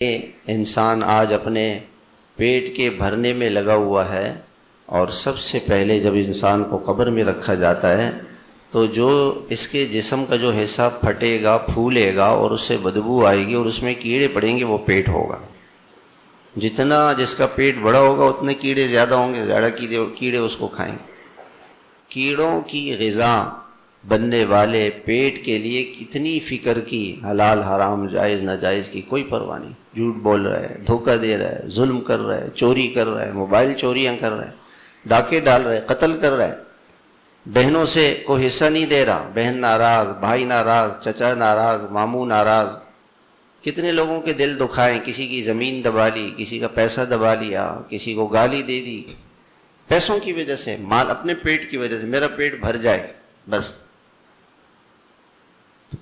انسان آج اپنے پیٹ کے بھرنے میں لگا ہوا ہے، اور سب سے پہلے جب انسان کو قبر میں رکھا جاتا ہے تو جو اس کے جسم کا جو حصہ پھٹے گا، پھولے گا اور اس سے بدبو آئے گی اور اس میں کیڑے پڑیں گے، وہ پیٹ ہوگا۔ جتنا جس کا پیٹ بڑا ہوگا اتنے کیڑے زیادہ ہوں گے، زیادہ کیڑے اس کو کھائیں گے۔ کیڑوں کی غذا بننے والے پیٹ کے لیے کتنی فکر کی، حلال حرام جائز ناجائز کی کوئی پرواہ نہیں۔ جھوٹ بول رہا ہے، دھوکہ دے رہا ہے، ظلم کر رہا ہے، چوری کر رہا ہے، موبائل چوریاں کر رہا ہے، ڈاکے ڈال رہا ہے، قتل کر رہا ہے، بہنوں سے کوئی حصہ نہیں دے رہا، بہن ناراض، بھائی ناراض، چچا ناراض، ماموں ناراض۔ کتنے لوگوں کے دل دکھائے، کسی کی زمین دبا لی، کسی کا پیسہ دبا لیا، کسی کو گالی دے دی، پیسوں کی وجہ سے، مال اپنے پیٹ کی وجہ سے، میرا پیٹ بھر جائے بس۔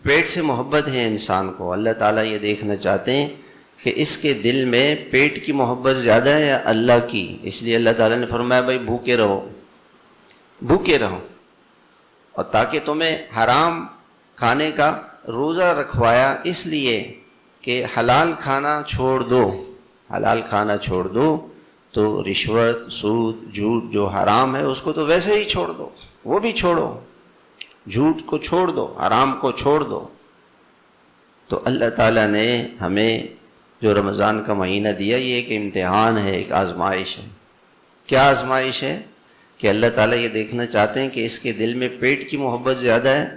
پیٹ سے محبت ہے انسان کو۔ اللہ تعالیٰ یہ دیکھنا چاہتے ہیں کہ اس کے دل میں پیٹ کی محبت زیادہ ہے یا اللہ کی۔ اس لیے اللہ تعالیٰ نے فرمایا بھائی بھوکے رہو، بھوکے رہو، اور تاکہ تمہیں حرام کھانے کا روزہ رکھوایا اس لیے کہ حلال کھانا چھوڑ دو، حلال کھانا چھوڑ دو تو رشوت، سود، جھوٹ جو حرام ہے اس کو تو ویسے ہی چھوڑ دو، وہ بھی چھوڑو، جھوٹ کو چھوڑ دو، حرام کو چھوڑ دو۔ تو اللہ تعالیٰ نے ہمیں جو رمضان کا مہینہ دیا، یہ ایک امتحان ہے، ایک آزمائش ہے۔ کیا آزمائش ہے؟ کہ اللہ تعالیٰ یہ دیکھنا چاہتے ہیں کہ اس کے دل میں پیٹ کی محبت زیادہ ہے،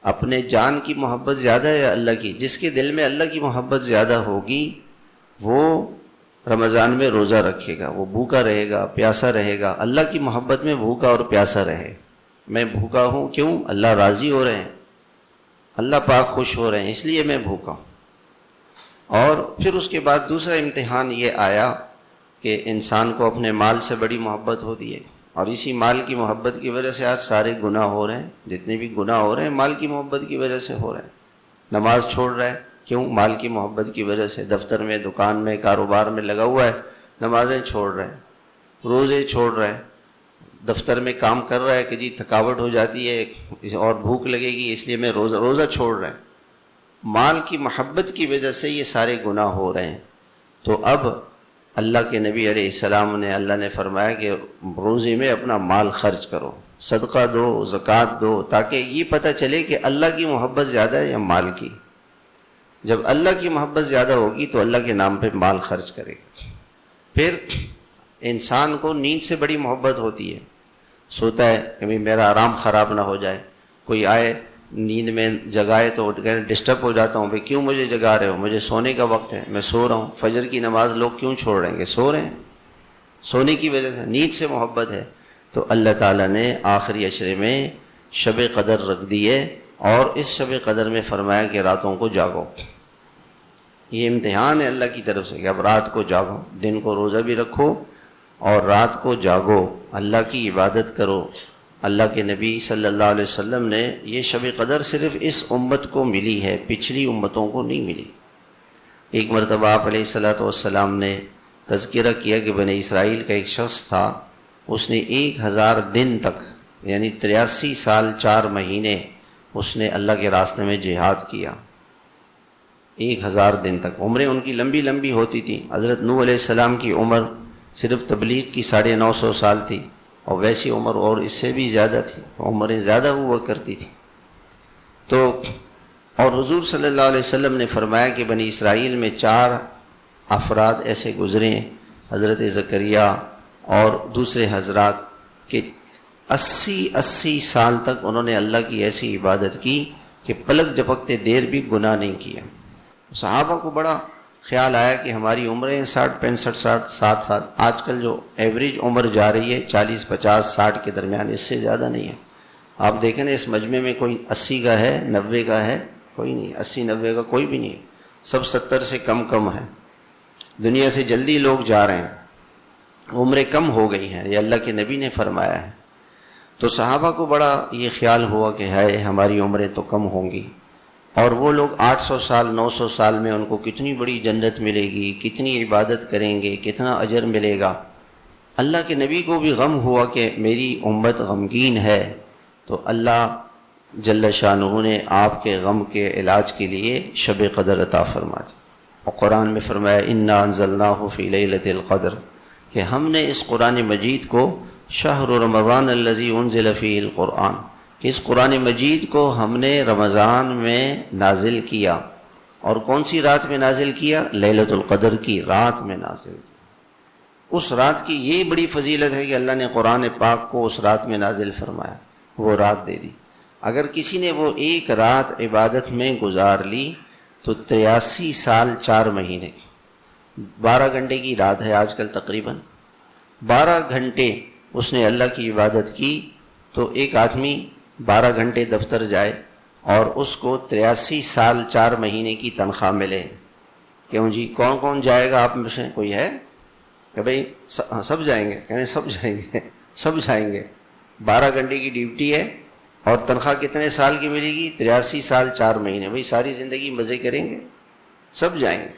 اپنے جان کی محبت زیادہ ہے یا اللہ کی۔ جس کے دل میں اللہ کی محبت زیادہ ہوگی وہ رمضان میں روزہ رکھے گا، وہ بھوکا رہے گا، پیاسا رہے گا، اللہ کی محبت میں بھوکا اور پیاسا رہے۔ میں بھوکا ہوں، کیوں؟ اللہ راضی ہو رہے ہیں، اللہ پاک خوش ہو رہے ہیں، اس لیے میں بھوکا ہوں۔ اور پھر اس کے بعد دوسرا امتحان یہ آیا کہ انسان کو اپنے مال سے بڑی محبت ہوتی ہے، اور اسی مال کی محبت کی وجہ سے آج سارے گناہ ہو رہے ہیں، جتنے بھی گناہ ہو رہے ہیں مال کی محبت کی وجہ سے ہو رہے ہیں۔ نماز چھوڑ رہا ہے، کیوں؟ مال کی محبت کی وجہ سے۔ دفتر میں، دکان میں، کاروبار میں لگا ہوا ہے، نمازیں چھوڑ رہے ہیں، روزے چھوڑ رہے ہیں، دفتر میں کام کر رہا ہے کہ جی تھکاوٹ ہو جاتی ہے اور بھوک لگے گی اس لیے میں روزہ چھوڑ رہا ہے۔ مال کی محبت کی وجہ سے یہ سارے گناہ ہو رہے ہیں۔ تو اب اللہ کے نبی علیہ السلام نے، اللہ نے فرمایا کہ روزے میں اپنا مال خرچ کرو، صدقہ دو، زکوٰۃ دو، تاکہ یہ پتہ چلے کہ اللہ کی محبت زیادہ ہے یا مال کی۔ جب اللہ کی محبت زیادہ ہوگی تو اللہ کے نام پہ مال خرچ کرے گا۔ پھر انسان کو نیند سے بڑی محبت ہوتی ہے، سوتا ہے کہ میرا آرام خراب نہ ہو جائے، کوئی آئے نیند میں جگائے تو ڈسٹرب ہو جاتا ہوں، بھئی کیوں مجھے جگا رہے ہو، مجھے سونے کا وقت ہے، میں سو رہا ہوں۔ فجر کی نماز لوگ کیوں چھوڑ رہے ہیں؟ کہ سو رہے ہیں، سونے کی وجہ سے، نیند سے محبت ہے۔ تو اللہ تعالیٰ نے آخری عشرے میں شب قدر رکھ دی ہے، اور اس شب قدر میں فرمایا کہ راتوں کو جاگو۔ یہ امتحان ہے اللہ کی طرف سے کہ اب رات کو جاگو، دن کو روزہ بھی رکھو اور رات کو جاگو، اللہ کی عبادت کرو۔ اللہ کے نبی صلی اللہ علیہ وسلم نے یہ شب قدر صرف اس امت کو ملی ہے، پچھلی امتوں کو نہیں ملی۔ ایک مرتبہ آپ علیہ السلام نے تذکرہ کیا کہ بنی اسرائیل کا ایک شخص تھا، اس نے 1000 دن تک، یعنی 83 سال 4 مہینے اس نے اللہ کے راستے میں جہاد کیا۔ 1000 دن تک عمریں ان کی لمبی لمبی ہوتی تھی۔ حضرت نوح علیہ السلام کی عمر صرف تبلیغ کی 950 سال تھی، اور ویسی عمر اور اس سے بھی زیادہ تھی، عمریں زیادہ ہوا کرتی تھی۔ تو اور حضور صلی اللہ علیہ وسلم نے فرمایا کہ بنی اسرائیل میں 4 افراد ایسے گزرے ہیں، حضرت زکریا اور دوسرے حضرات، کہ 80 سال تک انہوں نے اللہ کی ایسی عبادت کی کہ پلک جھپکتے دیر بھی گناہ نہیں کیا۔ صحابہ کو بڑا خیال آیا کہ ہماری عمریں 60 65 60 سال، آج کل جو ایوریج عمر جا رہی ہے 40 50 60 کے درمیان، اس سے زیادہ نہیں ہے۔ آپ دیکھیں نا اس مجمع میں کوئی 80 کا ہے، 90 کا ہے، کوئی نہیں، 80 90 کا کوئی بھی نہیں، سب 70 سے کم ہے۔ دنیا سے جلدی لوگ جا رہے ہیں، عمریں کم ہو گئی ہیں، یہ اللہ کے نبی نے فرمایا ہے۔ تو صحابہ کو بڑا یہ خیال ہوا کہ ہے ہماری عمریں تو کم ہوں گی، اور وہ لوگ 800 سال 900 سال میں ان کو کتنی بڑی جنت ملے گی، کتنی عبادت کریں گے، کتنا اجر ملے گا۔ اللہ کے نبی کو بھی غم ہوا کہ میری امت غمگین ہے، تو اللہ جل شانہ نے آپ کے غم کے علاج کے لیے شب قدر عطا فرما دی۔ اور قرآن میں فرمایا انا انزلناہ فی لیلۃ القدر کہ ہم نے اس قرآن مجید کو شہر رمضان الذی انزل فیہ القرآن کہ اس قرآن مجید کو ہم نے رمضان میں نازل کیا. اور کون سی رات میں نازل کیا؟ لیلۃ القدر کی رات میں نازل کیا. اس رات کی یہ بڑی فضیلت ہے کہ اللہ نے قرآن پاک کو اس رات میں نازل فرمایا، وہ رات دے دی. اگر کسی نے وہ ایک رات عبادت میں گزار لی تو 83 سال 4 مہینے، 12 گھنٹے کی رات ہے آج کل تقریباً، 12 گھنٹے اس نے اللہ کی عبادت کی تو ایک آدمی 12 گھنٹے دفتر جائے اور اس کو 83 سال 4 مہینے کی تنخواہ ملے. کیوں جی؟ کون کون جائے گا آپ میں سے؟ کوئی ہے کہ بھائی سب جائیں گے؟ کہنے سب جائیں گے، سب جائیں گے. 12 گھنٹے کی ڈیوٹی ہے اور تنخواہ کتنے سال کی ملے گی؟ 83 سال 4 مہینے. بھائی ساری زندگی مزے کریں گے، سب جائیں گے.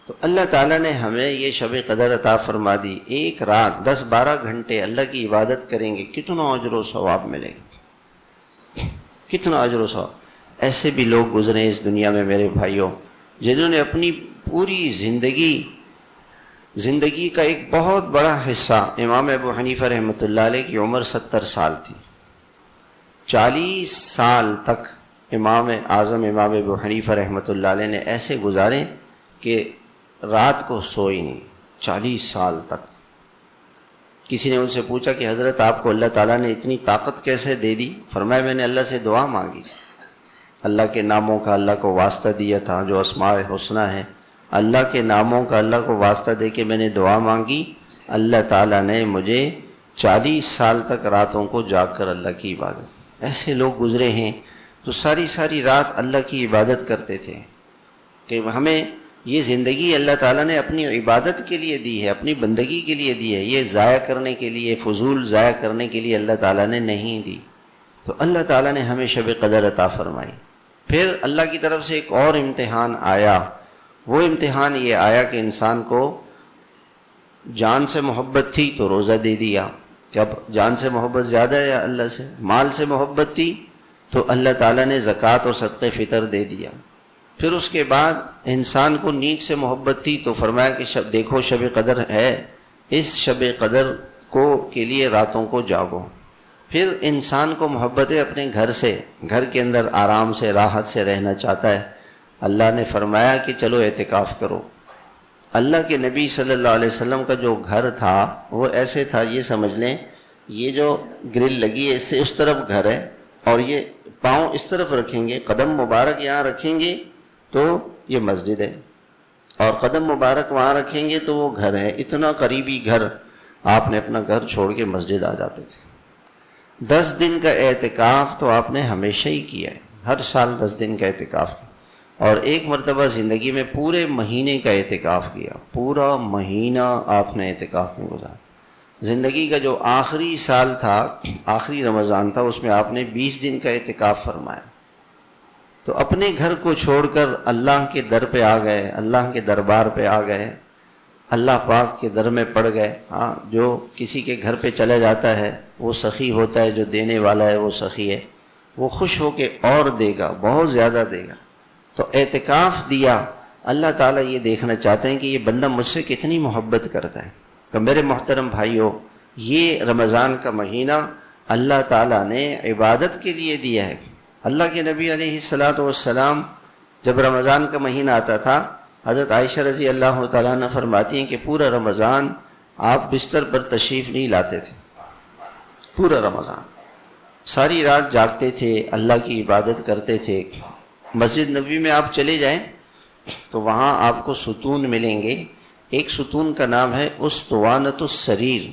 تو اللہ تعالیٰ نے ہمیں یہ شب قدر عطا فرما دی. ایک رات 10-12 گھنٹے اللہ کی عبادت کریں گے، کتنا اجر و ثواب ملے گا، کتنا اجر و ثواب. ایسے بھی لوگ گزرے اس دنیا میں میرے بھائیوں، جنہوں نے اپنی پوری زندگی کا ایک بہت بڑا حصہ، امام ابو حنیفہ رحمۃ اللہ علیہ کی عمر 70 سال تھی، 40 سال تک امام اعظم امام ابو حنیفہ رحمۃ اللہ علیہ نے ایسے گزارے کہ رات کو سوئی نہیں، 40 سال تک. کسی نے ان سے پوچھا کہ حضرت آپ کو اللہ تعالیٰ نے اتنی طاقت کیسے دے دی؟ فرمایا میں نے اللہ سے دعا مانگی، اللہ کے ناموں کا اللہ کو واسطہ دیا تھا جو اسماء الحسنی ہے، اللہ کے ناموں کا اللہ کو واسطہ دے کے میں نے دعا مانگی، اللہ تعالیٰ نے مجھے 40 سال تک راتوں کو جاگ کر اللہ کی عبادت. ایسے لوگ گزرے ہیں تو ساری رات اللہ کی عبادت کرتے تھے. کہ ہمیں یہ زندگی اللہ تعالیٰ نے اپنی عبادت کے لیے دی ہے، اپنی بندگی کے لیے دی ہے، یہ ضائع کرنے کے لیے، فضول ضائع کرنے کے لیے اللہ تعالیٰ نے نہیں دی. تو اللہ تعالیٰ نے ہمیں شب قدر عطا فرمائی. پھر اللہ کی طرف سے ایک اور امتحان آیا. وہ امتحان یہ آیا کہ انسان کو جان سے محبت تھی تو روزہ دے دیا. کہ اب جان سے محبت زیادہ ہے یا اللہ سے؟ مال سے محبت تھی تو اللہ تعالیٰ نے زکوٰۃ اور صدقہ فطر دے دیا. پھر اس کے بعد انسان کو نیند سے محبت تھی تو فرمایا کہ دیکھو شب قدر ہے، اس شب قدر کے لیے راتوں کو جاگو. پھر انسان کو محبت ہے اپنے گھر سے، گھر کے اندر آرام سے راحت سے رہنا چاہتا ہے. اللہ نے فرمایا کہ چلو اعتکاف کرو. اللہ کے نبی صلی اللہ علیہ وسلم کا جو گھر تھا وہ ایسے تھا، یہ سمجھ لیں یہ جو گرل لگی ہے اس سے اس طرف گھر ہے اور یہ پاؤں اس طرف رکھیں گے، قدم مبارک یہاں رکھیں گے تو یہ مسجد ہے، اور قدم مبارک وہاں رکھیں گے تو وہ گھر ہے. اتنا قریبی گھر، آپ نے اپنا گھر چھوڑ کے مسجد آ جاتے تھے. 10 دن کا اعتکاف تو آپ نے ہمیشہ ہی کیا ہے، ہر سال 10 دن کا اعتکاف کیا. اور ایک مرتبہ زندگی میں پورے مہینے کا اعتکاف کیا، پورا مہینہ آپ نے اعتکاف میں گزارا. زندگی کا جو آخری سال تھا، آخری رمضان تھا، اس میں آپ نے 20 دن کا اعتکاف فرمایا. تو اپنے گھر کو چھوڑ کر اللہ کے در پہ آ گئے، اللہ کے دربار پہ آ گئے، اللہ پاک کے در میں پڑ گئے. ہاں، جو کسی کے گھر پہ چلا جاتا ہے وہ سخی ہوتا ہے، جو دینے والا ہے وہ سخی ہے، وہ خوش ہو کے اور دے گا، بہت زیادہ دے گا. تو اعتکاف دیا. اللہ تعالیٰ یہ دیکھنا چاہتے ہیں کہ یہ بندہ مجھ سے کتنی محبت کرتا ہے. تو میرے محترم بھائیوں، یہ رمضان کا مہینہ اللہ تعالیٰ نے عبادت کے لیے دیا ہے. اللہ کے نبی علیہ الصلاۃ والسلام جب رمضان کا مہینہ آتا تھا، حضرت عائشہ رضی اللہ تعالیٰ عنہ فرماتی ہیں کہ پورا رمضان آپ بستر پر تشریف نہیں لاتے تھے. پورا رمضان ساری رات جاگتے تھے، اللہ کی عبادت کرتے تھے. مسجد نبوی میں آپ چلے جائیں تو وہاں آپ کو ستون ملیں گے. ایک ستون کا نام ہے استوانۃ السریر.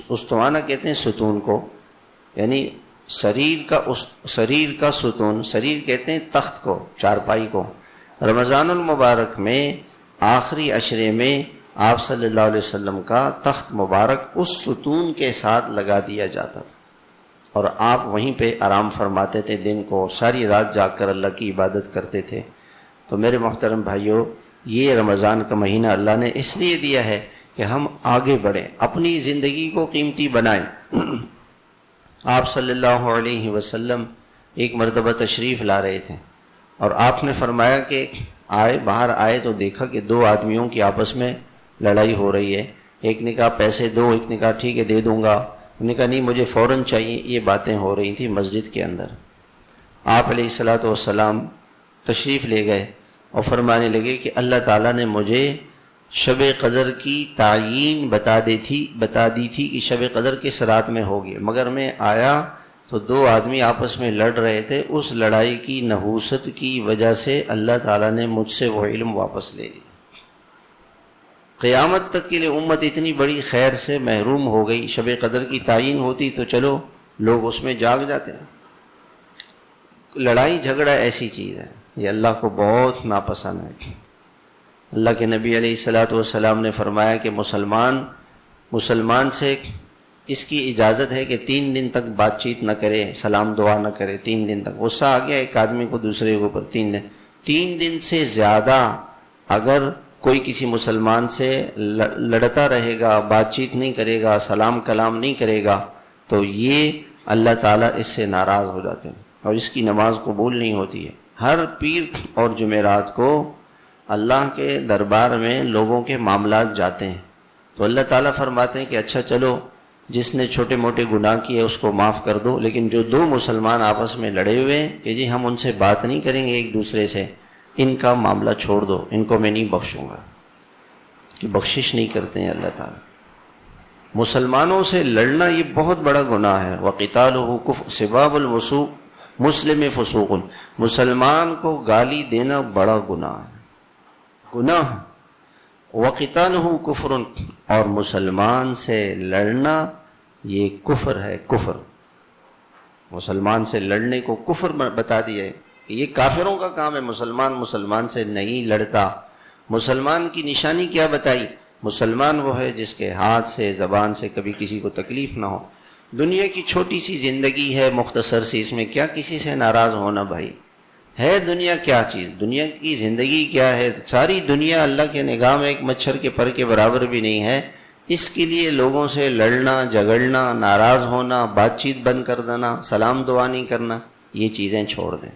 استوانہ کہتے ہیں ستون کو، یعنی شریر کا ستون. سریر کہتے ہیں تخت کو، چارپائی کو. رمضان المبارک میں آخری عشرے میں آپ صلی اللہ علیہ وسلم کا تخت مبارک اس ستون کے ساتھ لگا دیا جاتا تھا اور آپ وہیں پہ آرام فرماتے تھے. دن کو ساری رات جاگ کر اللہ کی عبادت کرتے تھے. تو میرے محترم بھائیوں، یہ رمضان کا مہینہ اللہ نے اس لیے دیا ہے کہ ہم آگے بڑھیں، اپنی زندگی کو قیمتی بنائیں. آپ صلی اللہ علیہ وسلم ایک مرتبہ تشریف لا رہے تھے اور آپ نے فرمایا کہ باہر آئے تو دیکھا کہ دو آدمیوں کی آپس میں لڑائی ہو رہی ہے. ایک نے کہا پیسے دو, ایک نے کہا ٹھیک ہے دے دوں گا, انہوں نے کہا نہیں مجھے فوراً چاہیے. یہ باتیں ہو رہی تھی مسجد کے اندر. آپ علیہ الصلوۃ والسلام تشریف لے گئے اور فرمانے لگے کہ اللہ تعالیٰ نے مجھے شب قدر کی تعیین بتا دی تھی کہ شب قدر کس رات میں ہوگی, مگر میں آیا تو دو آدمی آپس میں لڑ رہے تھے. اس لڑائی کی نحوست کی وجہ سے اللہ تعالیٰ نے مجھ سے وہ علم واپس لے لیا. قیامت تک کے لیے امت اتنی بڑی خیر سے محروم ہو گئی. شب قدر کی تعیین ہوتی تو چلو لوگ اس میں جاگ جاتے ہیں. لڑائی جھگڑا ایسی چیز ہے, یہ اللہ کو بہت ناپسند ہے. اللہ کے نبی علیہ الصلوۃ والسلام نے فرمایا کہ مسلمان سے اس کی اجازت ہے کہ 3 دن تک بات چیت نہ کرے, سلام دعا نہ کرے. 3 دن تک غصہ آ گیا ایک آدمی کو دوسرے کے اوپر, 3 دن سے زیادہ اگر کوئی کسی مسلمان سے لڑتا رہے گا, بات چیت نہیں کرے گا, سلام کلام نہیں کرے گا, تو یہ اللہ تعالیٰ اس سے ناراض ہو جاتے ہیں اور اس کی نماز قبول نہیں ہوتی ہے. ہر پیر اور جمعرات کو اللہ کے دربار میں لوگوں کے معاملات جاتے ہیں تو اللہ تعالیٰ فرماتے ہیں کہ اچھا چلو جس نے چھوٹے موٹے گناہ کیے اس کو معاف کر دو, لیکن جو 2 مسلمان آپس میں لڑے ہوئے ہیں کہ جی ہم ان سے بات نہیں کریں گے ایک دوسرے سے, ان کا معاملہ چھوڑ دو, ان کو میں نہیں بخشوں گا. کہ بخشش نہیں کرتے ہیں اللہ تعالیٰ. مسلمانوں سے لڑنا یہ بہت بڑا گناہ ہے. وَقِتَالُهُ كُفْرٌ سِبَابُ الْمُسْلِمِ مسلم فسوق, مسلمان کو گالی دینا بڑا گناہ ہے, گناہ. وَقِتَالُهُ كُفْرٌ اور مسلمان سے لڑنا یہ کفر ہے, کفر. مسلمان سے لڑنے کو کفر بتا دیا ہے کہ یہ کافروں کا کام ہے. مسلمان سے نہیں لڑتا. مسلمان کی نشانی کیا بتائی؟ مسلمان وہ ہے جس کے ہاتھ سے زبان سے کبھی کسی کو تکلیف نہ ہو. دنیا کی چھوٹی سی زندگی ہے, مختصر سی, اس میں کیا کسی سے ناراض ہونا بھائی ہے؟ دنیا کیا چیز, دنیا کی زندگی کیا ہے؟ ساری دنیا اللہ کے نگاہ میں ایک مچھر کے پر کے برابر بھی نہیں ہے. اس کے لیے لوگوں سے لڑنا, جھگڑنا, ناراض ہونا, بات چیت بند کر دینا, سلام دعا نہیں کرنا, یہ چیزیں چھوڑ دیں.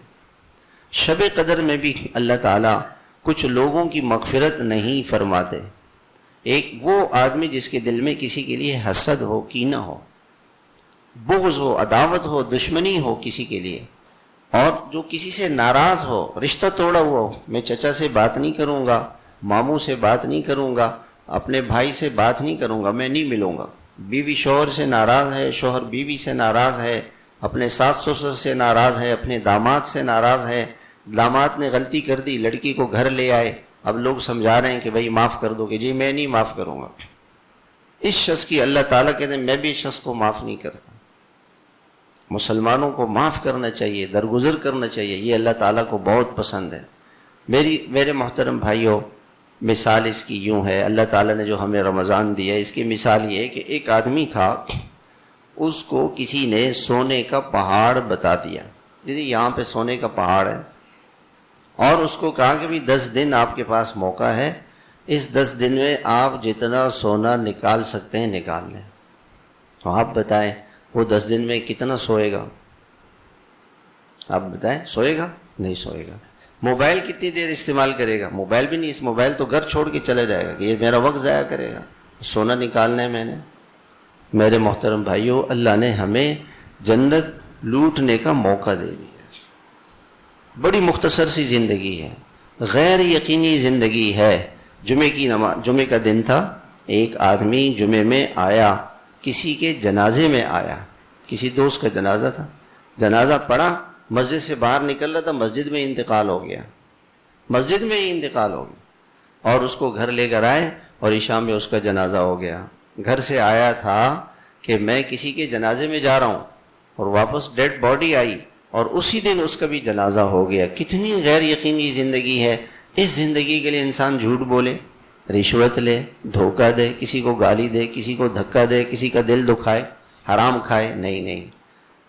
شب قدر میں بھی اللہ تعالیٰ کچھ لوگوں کی مغفرت نہیں فرماتے. ایک وہ آدمی جس کے دل میں کسی کے لیے حسد ہو, کینہ ہو, بغض ہو, عداوت ہو, دشمنی ہو کسی کے لیے, اور جو کسی سے ناراض ہو, رشتہ توڑا ہوا ہو, میں چچا سے بات نہیں کروں گا, ماموں سے بات نہیں کروں گا, اپنے بھائی سے بات نہیں کروں گا, میں نہیں ملوں گا. بیوی شوہر سے ناراض ہے, شوہر بیوی سے ناراض ہے, اپنے ساس سسر سے ناراض ہے, اپنے داماد سے ناراض ہے, داماد نے غلطی کر دی, لڑکی کو گھر لے آئے, اب لوگ سمجھا رہے ہیں کہ بھائی معاف کر دو, کہ جی میں نہیں معاف کروں گا. اس شخص کی اللہ تعالیٰ کہتے ہیں میں بھی اس شخص کو معاف نہیں کرتا. مسلمانوں کو معاف کرنا چاہیے, درگزر کرنا چاہیے, یہ اللہ تعالیٰ کو بہت پسند ہے. میرے محترم بھائیوں, مثال اس کی یوں ہے, اللہ تعالیٰ نے جو ہمیں رمضان دیا ہے اس کی مثال یہ ہے کہ ایک آدمی تھا, اس کو کسی نے سونے کا پہاڑ بتا دیا, دیدی یہاں پہ سونے کا پہاڑ ہے, اور اس کو کہا کہ بھی 10 دن آپ کے پاس موقع ہے, اس 10 دن میں آپ جتنا سونا نکال سکتے ہیں نکال لیں. تو آپ بتائیں وہ 10 دن میں کتنا سوئے گا؟ آپ بتائیں, سوئے گا؟ نہیں سوئے گا. موبائل کتنی دیر استعمال کرے گا؟ موبائل بھی نہیں, اس موبائل تو گھر چھوڑ کے چلے جائے گا کہ یہ میرا وقت ضائع کرے گا. سونا نکالنا ہے میں نے. میرے محترم بھائیوں, اللہ نے ہمیں جنت لوٹنے کا موقع دے دیا. بڑی مختصر سی زندگی ہے, غیر یقینی زندگی ہے. جمعے کا دن تھا, ایک آدمی جمعے میں آیا, کسی کے جنازے میں آیا, کسی دوست کا جنازہ تھا, جنازہ پڑھا, مسجد سے باہر نکل رہا تھا, مسجد میں انتقال ہو گیا, مسجد میں ہی انتقال ہو گیا, اور اس کو گھر لے کر آئے اور عشاء میں اس کا جنازہ ہو گیا. گھر سے آیا تھا کہ میں کسی کے جنازے میں جا رہا ہوں, اور واپس ڈیڈ باڈی آئی اور اسی دن اس کا بھی جنازہ ہو گیا. کتنی غیر یقینی زندگی ہے. اس زندگی کے لیے انسان جھوٹ بولے, رشوت لے, دھوکہ دے, کسی کو گالی دے, کسی کو دھکا دے, کسی کا دل دکھائے, حرام کھائے. نہیں,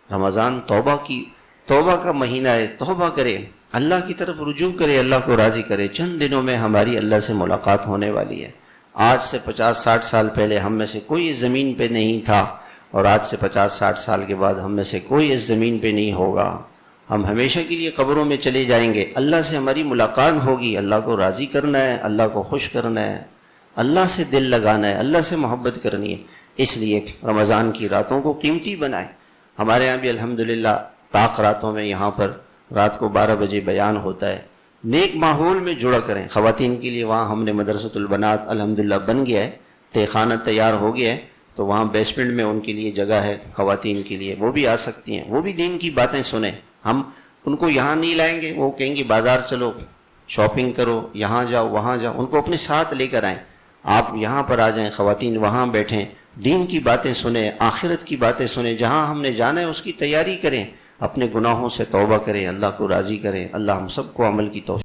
رمضان توبہ کا مہینہ ہے. توبہ کرے, اللہ کی طرف رجوع کرے, اللہ کو راضی کرے. چند دنوں میں ہماری اللہ سے ملاقات ہونے والی ہے. آج سے 50-60 سال پہلے ہم میں سے کوئی اس زمین پہ نہیں تھا, اور آج سے 50-60 سال کے بعد ہم میں سے کوئی اس زمین پہ نہیں ہوگا. ہم ہمیشہ کے لیے قبروں میں چلے جائیں گے، اللہ سے ہماری ملاقات ہوگی، اللہ کو راضی کرنا ہے، اللہ کو خوش کرنا ہے، اللہ سے دل لگانا ہے، اللہ سے محبت کرنی ہے۔ اس لیے رمضان کی راتوں کو قیمتی بنائیں۔ ہمارے یہاں بھی الحمدللہ طاق راتوں میں یہاں پر رات کو 12 بجے بیان ہوتا ہے۔ نیک ماحول میں جڑا کریں۔ خواتین کے لیے وہاں ہم نے مدرسۃ البنات الحمدللہ بن گیا ہے، تہخانہ تیار ہو گیا ہے، تو وہاں بیسمنٹ میں ان کے لیے جگہ ہے خواتین کے لیے، وہ بھی آ سکتی ہیں، وہ بھی دین کی باتیں سنیں۔ ہم ان کو یہاں نہیں لائیں گے، وہ کہیں گے بازار چلو، شاپنگ کرو، یہاں جاؤ وہاں جاؤ، ان کو اپنے ساتھ لے کر آئیں۔ آپ یہاں پر آ جائیں، خواتین وہاں بیٹھیں، دین کی باتیں سنیں، آخرت کی باتیں سنیں، جہاں ہم نے جانا ہے اس کی تیاری کریں، اپنے گناہوں سے توبہ کریں، اللہ کو راضی کریں۔ اللہ ہم سب کو عمل کی توفیق